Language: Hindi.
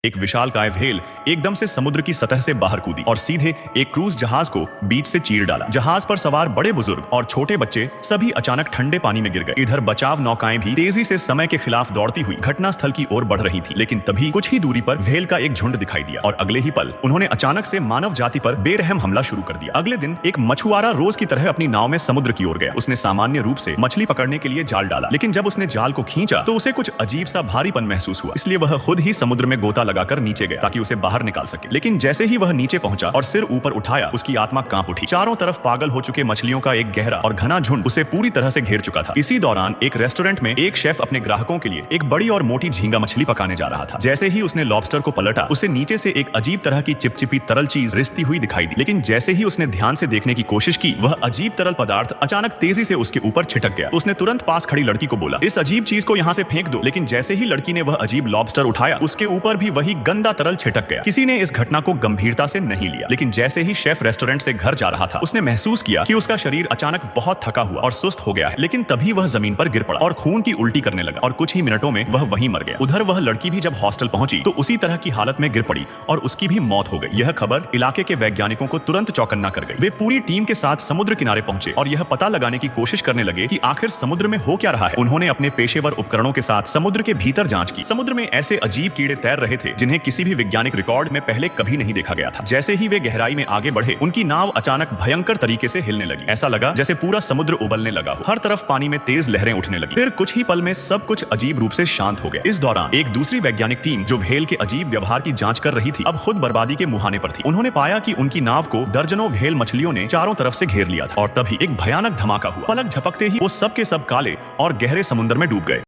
एक विशालकाय व्हेल एकदम से समुद्र की सतह से बाहर कूदी और सीधे एक क्रूज जहाज को बीच से चीर डाला। जहाज पर सवार बड़े बुजुर्ग और छोटे बच्चे सभी अचानक ठंडे पानी में गिर गए। इधर बचाव नौकाएं भी तेजी से समय के खिलाफ दौड़ती हुई घटनास्थल की ओर बढ़ रही थी। लेकिन तभी कुछ ही दूरी पर व्हेल का एक झुंड दिखाई दिया और अगले ही पल उन्होंने अचानक से मानव जाति पर बेरहम हमला शुरू कर दिया। अगले दिन एक मछुआरा रोज की तरह अपनी नाव में समुद्र की ओर गया। उसने सामान्य रूप से मछली पकड़ने के लिए जाल डाला, लेकिन जब उसने जाल को खींचा तो उसे कुछ अजीब सा भारीपन महसूस हुआ। इसलिए वह खुद ही समुद्र में गोता लगाकर नीचे गया ताकि उसे बाहर निकाल सके। लेकिन जैसे ही वह नीचे पहुंचा और सिर ऊपर उठाया, उसकी आत्मा कांप उठी। चारों तरफ पागल हो चुके मछलियों का एक गहरा और घना झुंड उसे पूरी तरह से घेर चुका था। इसी दौरान एक रेस्टोरेंट में एक शेफ अपने ग्राहकों के लिए एक बड़ी और मोटी झींगा मछली पकाने जा रहा था। जैसे ही उसने लॉबस्टर को पलटा, उसे नीचे से एक अजीब तरह की चिपचिपी तरल चीज रिसती हुई दिखाई दी। लेकिन जैसे ही उसने ध्यान से देखने की कोशिश की, वह अजीब तरल पदार्थ अचानक तेजी से उसके ऊपर छिटक गया। उसने तुरंत पास खड़ी लड़की को बोला, इस अजीब चीज को यहाँ से फेंक दो। लेकिन जैसे ही लड़की ने वह अजीब लॉबस्टर उठाया, उसके ऊपर भी वही गंदा तरल छिटक गया। किसी ने इस घटना को गंभीरता से नहीं लिया। लेकिन जैसे ही शेफ रेस्टोरेंट से घर जा रहा था, उसने महसूस किया कि उसका शरीर अचानक बहुत थका हुआ और सुस्त हो गया है। लेकिन तभी वह जमीन पर गिर पड़ा और खून की उल्टी करने लगा और कुछ ही मिनटों में वह वहीं मर गया। उधर वह लड़की भी जब हॉस्टल पहुंची तो उसी तरह की हालत में गिर पड़ी और उसकी भी मौत हो गई। यह खबर इलाके के वैज्ञानिकों को तुरंत चौकन्ना कर गई। वे पूरी टीम के साथ समुद्र किनारे पहुंचे और यह पता लगाने की कोशिश करने लगे कि आखिर समुद्र में हो क्या रहा है। उन्होंने अपने पेशेवर उपकरणों के साथ समुद्र के भीतर जांच की। समुद्र में ऐसे अजीब कीड़े तैर रहे थे जिन्हें किसी भी वैज्ञानिक रिकॉर्ड में पहले कभी नहीं देखा गया था। जैसे ही वे गहराई में आगे बढ़े, उनकी नाव अचानक भयंकर तरीके से हिलने लगी। ऐसा लगा जैसे पूरा समुद्र उबलने लगा हो। हर तरफ पानी में तेज लहरें उठने लगी। फिर कुछ ही पल में सब कुछ अजीब रूप से शांत हो गया। इस दौरान एक दूसरी वैज्ञानिक टीम जो व्हेल के अजीब व्यवहार की जांच कर रही थी, अब खुद बर्बादी के मुहाने पर थी। उन्होंने पाया कि उनकी नाव को दर्जनों व्हेल मछलियों ने चारों तरफ से घेर लिया था और तभी एक भयानक धमाका हुआ। पलक झपकते ही वो सब के सब काले और गहरे समुद्र में डूब गए।